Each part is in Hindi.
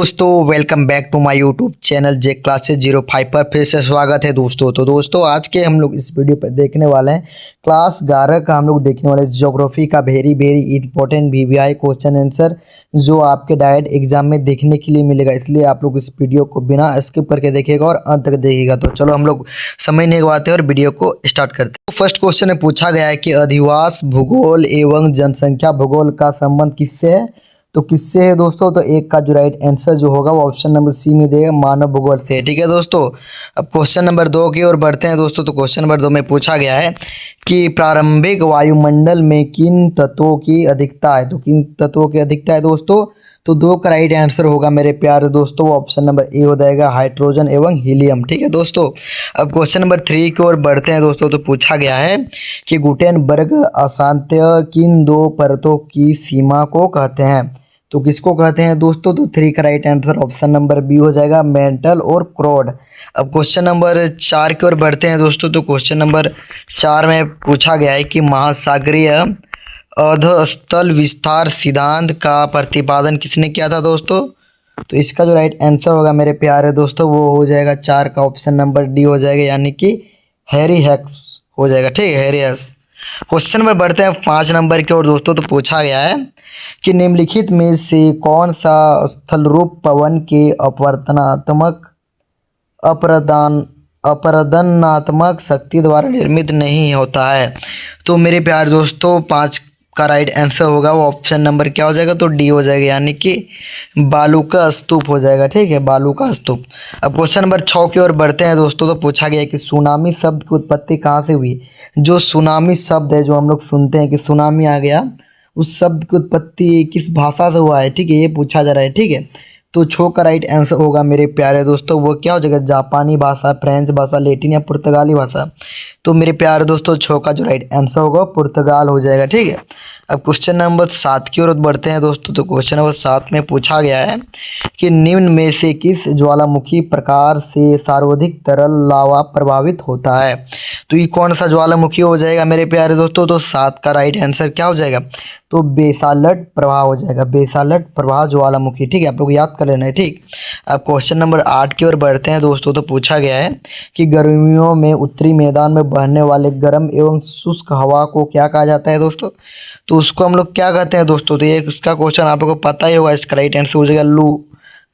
दोस्तों welcome back to my YouTube channel J classes 05 पर फिर से स्वागत है दोस्तों। तो दोस्तों आज के हम लोग इस वीडियो पर देखने वाले हैं क्लास 11 का हम लोग देखने वाले ज्योग्राफी का very important VVI question answer जो आपके डायरेक्ट एग्जाम में देखने के लिए मिलेगा। इसलिए आप लोग इस वीडियो को बिना स्किप करके देखेगा और अंत तक देखिएगा। तो चलो हम लोग समय नहीं गवाते और वीडियो को स्टार्ट करते हैं। तो फर्स्ट क्वेश्चन में पूछा गया है कि अधिवास भूगोल एवं जनसंख्या भूगोल का संबंध किससे है। तो किससे है दोस्तों? तो एक का जो राइट आंसर जो होगा वो ऑप्शन नंबर सी में देगा, मानव भूगोल से। ठीक है दोस्तों, अब क्वेश्चन नंबर 2 की ओर बढ़ते हैं दोस्तों। तो क्वेश्चन नंबर 2 में पूछा गया है कि प्रारंभिक वायुमंडल में किन तत्वों की अधिकता है। तो किन तत्वों की अधिकता है दोस्तों? तो 2 का राइट आंसर होगा मेरे प्यारे दोस्तों, ऑप्शन नंबर ए हो जाएगा, हाइड्रोजन एवं हीलियम। ठीक है दोस्तों, अब क्वेश्चन नंबर 3 की ओर बढ़ते हैं दोस्तों। तो पूछा गया है कि गुटेनबर्ग अशांत्य किन 2 परतों की सीमा को कहते हैं। तो किसको कहते हैं दोस्तों? तो 3 का right answer option number B हो जाएगा, मेंटल और क्रोड। अब क्वेश्चन नंबर 4 की ओर बढ़ते हैं दोस्तों। तो क्वेश्चन नंबर 4 में पूछा गया है कि महासागरीय अधस्थल विस्तार सिद्धांत का प्रतिपादन किसने किया था दोस्तों? तो इसका जो राइट आंसर होगा मेरे प्यारे दोस्तों वो हो जाएगा 4 का ऑप्शन नंबर डी हो जाएगा, यानी कि हैरी हेक्स हो जाएगा। ठीक है, हैरी हेक्स। क्वेश्चन में बढ़ते हैं 5 नंबर की ओर दोस्तों। तो पूछा गया है कि निम्नलिखित में से कौन सा स्थल रूप पवन के अपवर्तनात्मक अपरदनात्मक शक्ति द्वारा निर्मित नहीं होता है। तो मेरे प्यारे दोस्तों 5 का राइट आंसर होगा वो ऑप्शन नंबर क्या हो जाएगा? तो डी हो जाएगा, यानी कि बालू का स्तूप हो जाएगा। ठीक है, बालू का स्तूप। अब क्वेश्चन नंबर 6 की ओर बढ़ते हैं दोस्तों। तो पूछा गया है कि सुनामी शब्द की उत्पत्ति कहाँ से हुई। जो सुनामी शब्द है, जो हम लोग सुनते हैं कि सुनामी आ गया, उस शब्द की उत्पत्ति किस भाषा से हुआ है। ठीक है, ये पूछा जा रहा है। ठीक है, तो 6 का राइट आंसर होगा मेरे प्यारे दोस्तों वो क्या हो जाएगा? जापानी भाषा, फ्रेंच भाषा, लैटिन या पुर्तगाली भाषा। तो मेरे प्यारे दोस्तों 6 का जो राइट आंसर होगा पुर्तगाल हो जाएगा। ठीक है, अब क्वेश्चन नंबर 7 की ओर बढ़ते हैं दोस्तों। तो क्वेश्चन नंबर 7 में पूछा गया है कि निम्न में से किस ज्वालामुखी प्रकार से सर्वाधिक तरल लावा प्रभावित होता है। तो ये कौन सा ज्वालामुखी हो जाएगा मेरे प्यारे दोस्तों? तो 7 का राइट आंसर क्या हो जाएगा? तो बेसाल्ट प्रवाह हो जाएगा, बेसाल्ट प्रवाह ज्वालामुखी। ठीक है, आप लोग याद कर लेना है। ठीक, अब क्वेश्चन नंबर 8 की ओर बढ़ते हैं दोस्तों। तो पूछा गया है कि गर्मियों में उत्तरी मैदान में बहने वाले गर्म एवं शुष्क हवा को क्या कहा जाता है दोस्तों? तो उसको हम लोग क्या कहते हैं दोस्तों? तो ये इसका क्वेश्चन आप लोगों को पता ही होगा। इसका राइट आंसर हो जाएगा लू,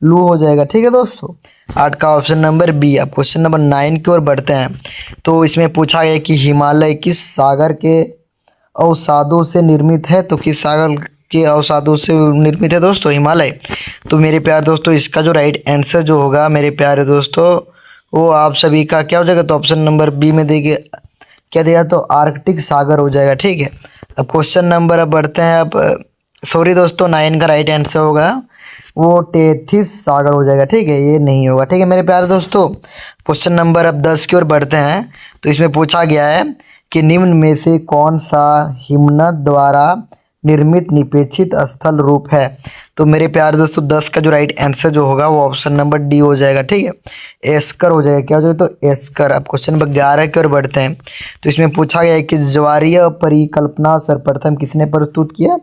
लू हो जाएगा। ठीक है दोस्तों, 8 का ऑप्शन नंबर बी। अब क्वेश्चन नंबर 9 की ओर बढ़ते हैं। तो इसमें पूछा गया कि हिमालय किस सागर के अवसादों से निर्मित है। तो किस सागर के अवसादों से निर्मित है दोस्तों? हिमालय। तो मेरे प्यारे दोस्तों इसका जो राइट आंसर जो होगा मेरे प्यारे दोस्तों वो आप सभी का क्या हो जाएगा? तो ऑप्शन नंबर बी में देखिए क्या दिया, तो आर्कटिक सागर हो जाएगा। ठीक है, अब क्वेश्चन नंबर अब बढ़ते हैं। अब सॉरी दोस्तों 9 का राइट आंसर होगा वो टेथिस सागर हो जाएगा। ठीक है, ये नहीं होगा। ठीक है मेरे प्यारे दोस्तों, क्वेश्चन नंबर अब 10 की ओर बढ़ते हैं। तो इसमें पूछा गया है कि निम्न में से कौन सा हिमनद द्वारा निर्मित निपेक्षित स्थल रूप है। तो मेरे प्यारे दोस्तों 10 का जो राइट आंसर जो होगा वो ऑप्शन नंबर डी हो जाएगा। ठीक है, एस्कर हो जाएगा। क्या हो जाएगा? तो एस्कर। अब क्वेश्चन नंबर 11 की ओर बढ़ते हैं। तो इसमें पूछा गया है कि ज्वारीय परिकल्पना सर्वप्रथम किसने प्रस्तुत किया।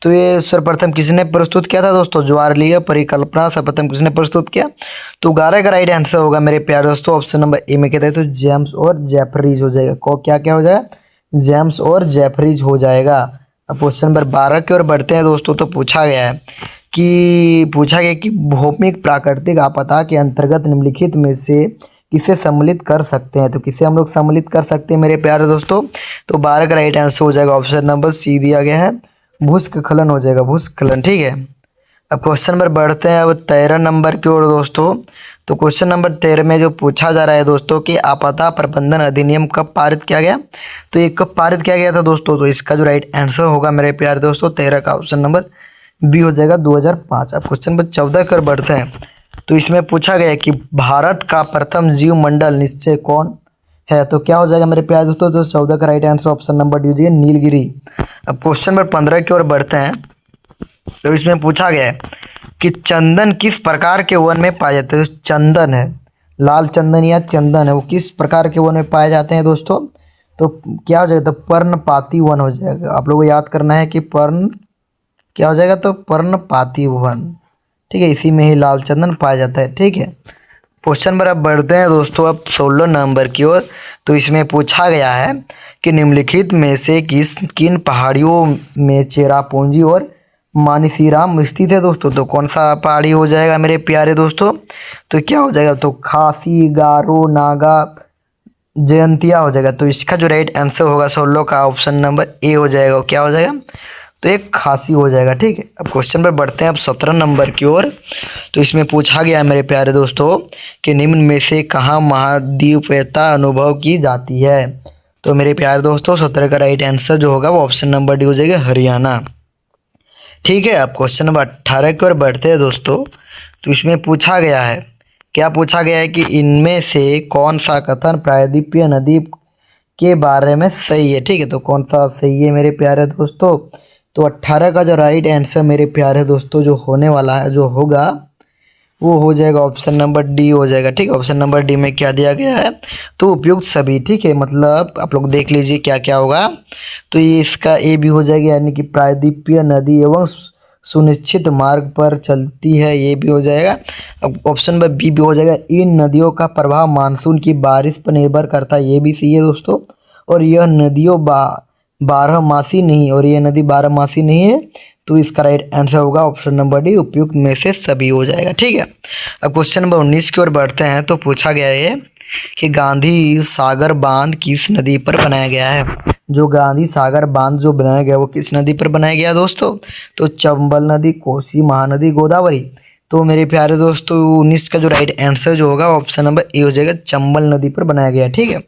तो ये सर्वप्रथम किसने प्रस्तुत किया था दोस्तों? ज्वारीय परिकल्पना सर्वप्रथम किसने प्रस्तुत किया? तो 11 का राइट आंसर होगा मेरे प्यारे दोस्तों ऑप्शन नंबर ए में कहते हैं तो जेम्स और जेफरीज हो जाएगा। को क्या क्या हो जाएगा? जेम्स और जेफरीज हो जाएगा। अब क्वेश्चन नंबर 12 की ओर बढ़ते हैं दोस्तों। तो पूछा गया कि भौमिक प्राकृतिक आपदा के अंतर्गत निम्नलिखित में से किसे सम्मिलित कर सकते हैं। तो किसे हम लोग सम्मिलित कर सकते हैं मेरे प्यारे दोस्तों? तो 12 का राइट आंसर हो जाएगा ऑप्शन नंबर सी दिया गया है, भूस्खलन हो जाएगा, भूस्खलन। ठीक है, अब क्वेश्चन नंबर बढ़ते हैं अब 13 नंबर की ओर दोस्तों। तो क्वेश्चन नंबर 13 में जो पूछा जा रहा है दोस्तों कि आपदा प्रबंधन अधिनियम कब पारित किया गया। तो ये कब पारित किया गया था दोस्तों? तो इसका जो राइट आंसर होगा मेरे प्यारे दोस्तों 13 का ऑप्शन नंबर बी हो जाएगा, 2005। अब क्वेश्चन नंबर 14 कर बढ़ते हैं। तो इसमें पूछा गया कि भारत का प्रथम जीव मंडल निश्चय कौन है। तो क्या हो जाएगा मेरे प्यारे दोस्तों? तो 14 का right answer option number D हो जाएगा, नीलगिरी। अब क्वेश्चन नंबर 15 की ओर बढ़ते हैं। तो इसमें पूछा गया है कि चंदन किस प्रकार के वन में पाए जाते हैं। जो चंदन है, लाल चंदन या चंदन है, वो किस प्रकार के वन में पाए जाते हैं दोस्तों? तो क्या हो जाएगा? तो पर्णपाती वन हो जाएगा। आप लोगों को याद करना है कि पर्ण क्या हो जाएगा? तो पर्णपाती वन। ठीक है, इसी में ही लाल चंदन पाया जाता है। ठीक है, क्वेश्चन पर अब बढ़ते हैं दोस्तों अब 16 नंबर की ओर। तो इसमें पूछा गया है कि निम्नलिखित में से किन पहाड़ियों में चेरापूंजी और मानसीराम स्थित है दोस्तों। तो कौन सा पहाड़ी हो जाएगा मेरे प्यारे दोस्तों? तो क्या हो जाएगा? तो खासी, गारो, नागा, जयंतिया हो जाएगा। तो इसका जो राइट आंसर होगा 16 का ऑप्शन नंबर ए हो जाएगा। क्या हो जाएगा? तो एक खासी हो जाएगा। ठीक है, अब क्वेश्चन पर बढ़ते हैं अब 17 नंबर की ओर। तो इसमें पूछा गया है मेरे प्यारे दोस्तों कि निम्न में से कहाँ महाद्वीपीयता अनुभव की जाती है। तो मेरे प्यारे दोस्तों 17 का राइट आंसर जो होगा वो ऑप्शन नंबर डी हो जाएगा, हरियाणा। ठीक है, अब क्वेश्चन नंबर 18 की ओर बढ़ते हैं दोस्तों। तो इसमें पूछा गया है, क्या पूछा गया है कि इनमें से कौन सा कथन प्रायद्वीपीय नदी के बारे में सही है। ठीक है, तो कौन सा सही है मेरे प्यारे दोस्तों? तो 18 का जो राइट आंसर मेरे प्यारे दोस्तों जो होने वाला है, जो होगा वो हो जाएगा ऑप्शन नंबर डी हो जाएगा। ठीक है, ऑप्शन नंबर डी में क्या दिया गया है? तो उपयुक्त सभी। ठीक है, मतलब आप लोग देख लीजिए क्या क्या होगा। तो ये इसका ए भी हो जाएगा, यानी कि प्रायद्वीपीय नदी एवं सुनिश्चित मार्ग पर चलती है, ये भी हो जाएगा। अब ऑप्शन नंबर बी भी हो जाएगा, इन नदियों का प्रभाव मानसून की बारिश पर निर्भर करता है, ये भी सही है दोस्तों। और यह नदियों बारहमासी नहीं, और ये नदी बारहमासी नहीं है। तो इसका राइट आंसर होगा ऑप्शन नंबर डी, उपयुक्त में से सभी हो जाएगा। ठीक है, अब क्वेश्चन नंबर 19 की ओर बढ़ते हैं। तो पूछा गया है कि गांधी सागर बांध किस नदी पर बनाया गया है। जो गांधी सागर बांध जो बनाया गया वो किस नदी पर बनाया गया दोस्तों? तो चंबल नदी, कोसी, महानदी, गोदावरी। तो मेरे प्यारे दोस्तों 19 का जो राइट आंसर जो होगा ऑप्शन नंबर ए हो जाएगा, चंबल नदी पर बनाया गया। ठीक है,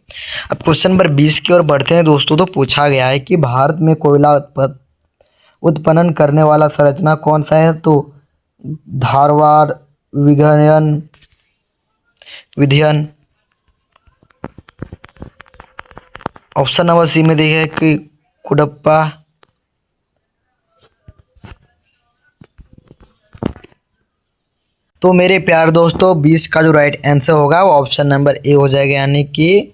अब क्वेश्चन नंबर 20 की ओर बढ़ते हैं दोस्तों। तो पूछा गया है कि भारत में कोयला उत्पन्न करने वाला संरचना कौन सा है। तो धारवाड़, विघयन, विधियन। ऑप्शन नंबर सी में देखिए कि कुडप्पा। तो मेरे प्यार दोस्तों 20 का जो राइट आंसर होगा वो ऑप्शन नंबर ए हो जाएगा, यानी कि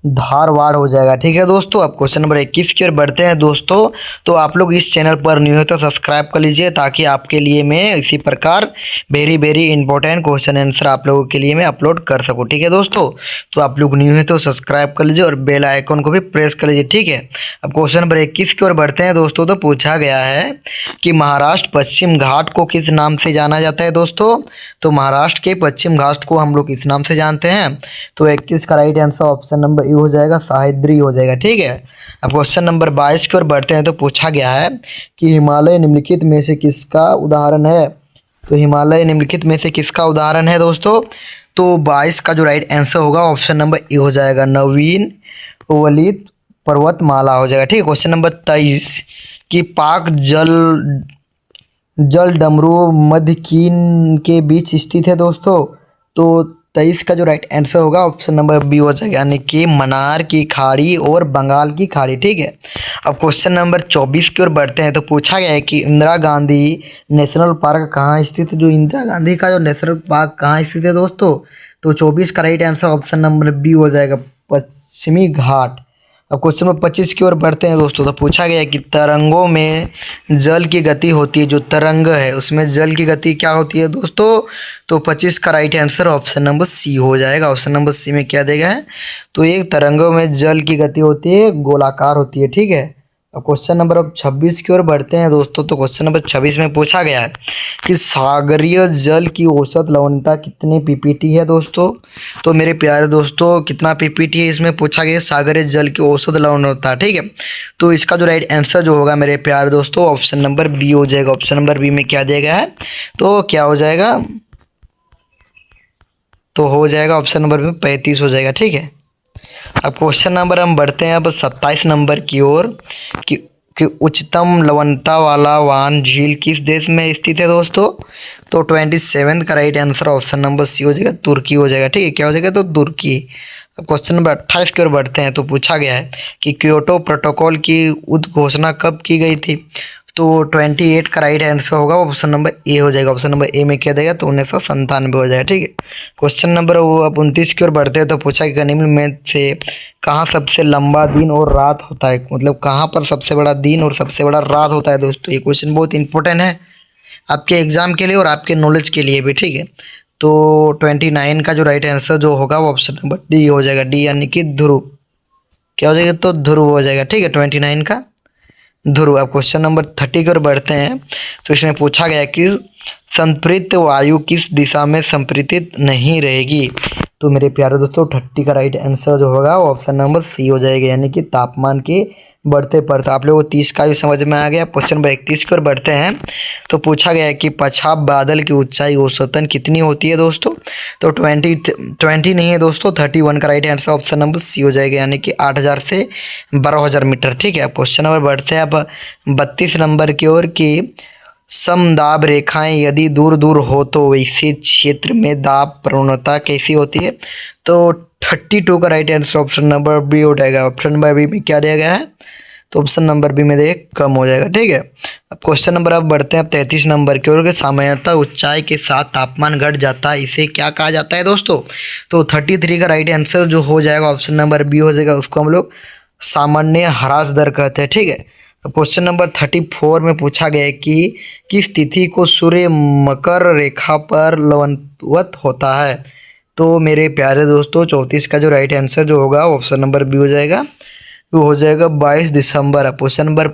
धारवाड़ हो जाएगा। ठीक है दोस्तों, अब क्वेश्चन नंबर 21 की ओर बढ़ते हैं दोस्तों। तो आप लोग इस चैनल पर न्यू है तो सब्सक्राइब कर लीजिए, ताकि आपके लिए मैं इसी प्रकार very very important question answer आप लोगों के लिए मैं अपलोड कर सकूं। ठीक है दोस्तों, तो आप लोग न्यू है तो सब्सक्राइब कर लीजिए और बेल आइकन को भी प्रेस कर लीजिए। ठीक है, अब क्वेश्चन नंबर 21 की ओर बढ़ते हैं दोस्तों। तो पूछा गया है कि महाराष्ट्र पश्चिम घाट को किस नाम से जाना जाता है दोस्तों। तो महाराष्ट्र के पश्चिम घाट को हम लोग किस नाम से जानते हैं? तो 21 का right answer option number A हो जाएगा, सह्याद्री हो जाएगा। ठीक है, अब क्वेश्चन नंबर 22 की ओर बढ़ते हैं। तो पूछा गया है कि हिमालय निम्नलिखित में से किसका उदाहरण है। तो हिमालय निम्नलिखित में से किसका उदाहरण है दोस्तों? तो 22 का जो राइट आंसर होगा ऑप्शन नंबर ए हो जाएगा, नवीन वलित पर्वतमाला हो जाएगा। ठीक है, क्वेश्चन नंबर 23 कि पाक जल डमरू मध्य चीन के बीच स्थित है दोस्तों। तो 23 का जो राइट आंसर होगा ऑप्शन नंबर बी हो जाएगा, यानी कि मन्नार की खाड़ी और बंगाल की खाड़ी। ठीक है, अब क्वेश्चन नंबर 24 की ओर बढ़ते हैं। तो पूछा गया है कि इंदिरा गांधी नेशनल पार्क कहाँ स्थित है। जो इंदिरा गांधी का जो नेशनल पार्क कहाँ स्थित है दोस्तों? तो 24 का right answer option number B हो जाएगा, पश्चिमी घाट। अब क्वेश्चन नंबर 25 की ओर बढ़ते हैं दोस्तों। तो पूछा गया है कि तरंगों में जल की गति होती है, जो तरंग है उसमें जल की गति क्या होती है दोस्तों? तो 25 का right answer option number C हो जाएगा। ऑप्शन नंबर सी में क्या देगा है? तो एक तरंगों में जल की गति होती है, गोलाकार होती है। ठीक है, अब क्वेश्चन नंबर अब 26 की ओर बढ़ते हैं दोस्तों। तो क्वेश्चन नंबर 26 में पूछा गया है कि सागरीय जल की औसत लवणता कितने पीपीटी है दोस्तों। तो मेरे प्यारे दोस्तों कितना पीपीटी है इसमें पूछा गया, सागरीय जल की औसत लवणता। ठीक है, तो इसका जो राइट आंसर जो होगा मेरे प्यारे दोस्तों ऑप्शन नंबर बी हो जाएगा। ऑप्शन नंबर बी में क्या दिया गया है? तो क्या हो जाएगा? तो हो जाएगा ऑप्शन नंबर में 35 हो जाएगा। ठीक है, अब क्वेश्चन नंबर हम बढ़ते हैं अब 27 नंबर की ओर कि उच्चतम लवणता वाला वान झील किस देश में स्थित है दोस्तों। तो 27 का right answer option number C हो जाएगा, तुर्की हो जाएगा। ठीक है, क्या हो जाएगा? तो तुर्की। अब क्वेश्चन नंबर 28 की ओर बढ़ते हैं। तो पूछा गया है कि क्योटो प्रोटोकॉल की उद्घोषणा कब की गई थी। तो 28 का राइट आंसर होगा ऑप्शन नंबर ए हो जाएगा। ऑप्शन नंबर ए में क्या देगा? तो 1997 हो जाएगा। ठीक है, क्वेश्चन नंबर अब 29 की ओर बढ़ते हैं। तो पूछा कि निम्न में से कहाँ सबसे लंबा दिन और रात होता है, मतलब कहाँ पर सबसे बड़ा दिन और सबसे बड़ा रात होता है दोस्तों। ये क्वेश्चन बहुत इंपॉर्टेंट है, आपके एग्जाम के लिए और आपके नॉलेज के लिए भी, ठीक है। तो 29 का जो राइट आंसर जो होगा वो ऑप्शन नंबर डी हो जाएगा, डी यानी कि ध्रुव। क्या हो जाएगा? तो ध्रुव हो जाएगा, ठीक है। 29 का ध्रुव। अब क्वेश्चन नंबर 30 की ओर बढ़ते हैं। तो इसमें पूछा गया कि संपृक्त वायु किस दिशा में संपृक्तित नहीं रहेगी? तो मेरे प्यारे दोस्तों 30 का राइट आंसर जो होगा वो ऑप्शन नंबर सी हो जाएगा, यानी कि तापमान के बढ़ते बढ़ते। आप लोगों को 30 का भी समझ में आ गया। क्वेश्चन नंबर 31 की ओर बढ़ते हैं। तो पूछा गया है कि पछाप बादल की ऊंचाई औसतन कितनी होती है दोस्तों? तो 20 नहीं है दोस्तों, 31 का right answer option number C हो जाएगा, यानी कि 8,000 से 12,000 मीटर, ठीक है। अब क्वेश्चन नंबर बढ़ते हैं अब 32 नंबर की ओर कि समदाब रेखाएं यदि दूर दूर हो तो वैसे क्षेत्र में दाब प्रवणता कैसी होती है? तो 32 का right answer option number B हो जाएगा। ऑप्शन नंबर बी में क्या दिया गया है? तो ऑप्शन नंबर बी में देखिए कम हो जाएगा, ठीक है। अब क्वेश्चन नंबर अब बढ़ते हैं अब 33 नंबर की ओर कि सामान्यतः ऊंचाई के साथ तापमान घट जाता है, इसे क्या कहा जाता है दोस्तों? तो 33 का राइट आंसर जो हो जाएगा ऑप्शन नंबर बी हो जाएगा, उसको हम लोग सामान्य ह्रास दर कहते हैं, ठीक है। अब क्वेश्चन नंबर 34 में पूछा गया है कि किस तिथि को सूर्य मकर रेखा पर लंबवत होता है? तो मेरे प्यारे दोस्तों 34 का जो राइट आंसर जो होगा ऑप्शन नंबर बी हो जाएगा, वो हो जाएगा 22 दिसंबर। अब क्वेश्चन नंबर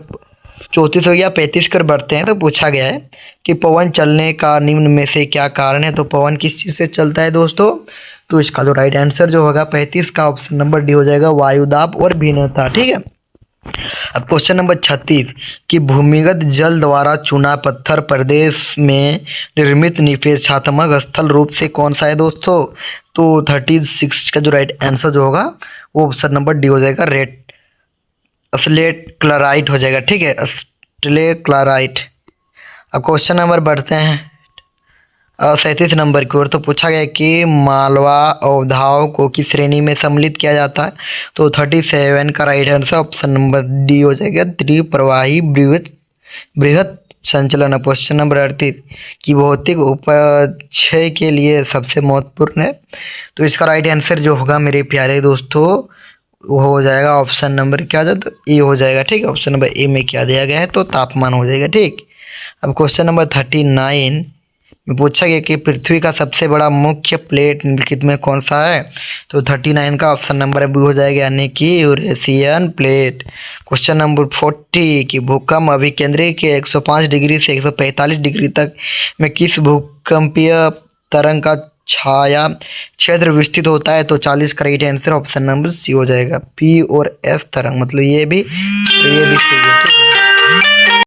34 हो गया। 35 कर बढ़ते हैं। तो पूछा गया है कि पवन चलने का निम्न में से क्या कारण है? तो पवन किस चीज़ से चलता है दोस्तों? तो इसका जो राइट आंसर जो होगा 35 का ऑप्शन नंबर डी हो जाएगा, वायुदाब और भिन्नता, ठीक है। अब क्वेश्चन नंबर 36 कि भूमिगत जल द्वारा चुना पत्थर प्रदेश में निर्मित निवेशात्मक स्थल रूप से कौन सा है दोस्तों? तो 36 का जो राइट आंसर जो होगा वो ऑप्शन नंबर डी हो जाएगा, रेड स्लेट क्लोराइट हो जाएगा, ठीक है, स्लेट क्लोराइट। अब क्वेश्चन नंबर बढ़ते हैं 37 नंबर की ओर। तो पूछा गया कि मालवा अवधाव को किस श्रेणी में सम्मिलित किया जाता है? तो 37 का right answer option number D हो जाएगा, त्रिप्रवाही बृहत बृहत संचलन। क्वेश्चन नंबर 38 कि भौतिक उपक्षय के लिए सबसे महत्वपूर्ण है? तो इसका राइट आंसर जो होगा मेरे प्यारे दोस्तों वो हो जाएगा ऑप्शन नंबर क्या हो जाएगा? ए हो जाएगा, ठीक है। ऑप्शन नंबर ए में क्या दिया गया है? तो तापमान हो जाएगा, ठीक। अब क्वेश्चन नंबर 39 में पूछा गया कि पृथ्वी का सबसे बड़ा मुख्य प्लेट निम्नलिखित में कौन सा है? तो 39 का ऑप्शन नंबर बी हो जाएगा, यानी कि यूरेशियन प्लेट। क्वेश्चन नंबर 40 कि भूकंप अभिकेंद्री के 105 डिग्री से 145 डिग्री तक में किस भूकंपीय तरंग का छाया क्षेत्र विस्तृत होता है? तो 40 का right answer option number C हो जाएगा, पी और एस तरंग, मतलब ये भी, तो ये भी सही है, ठीक है।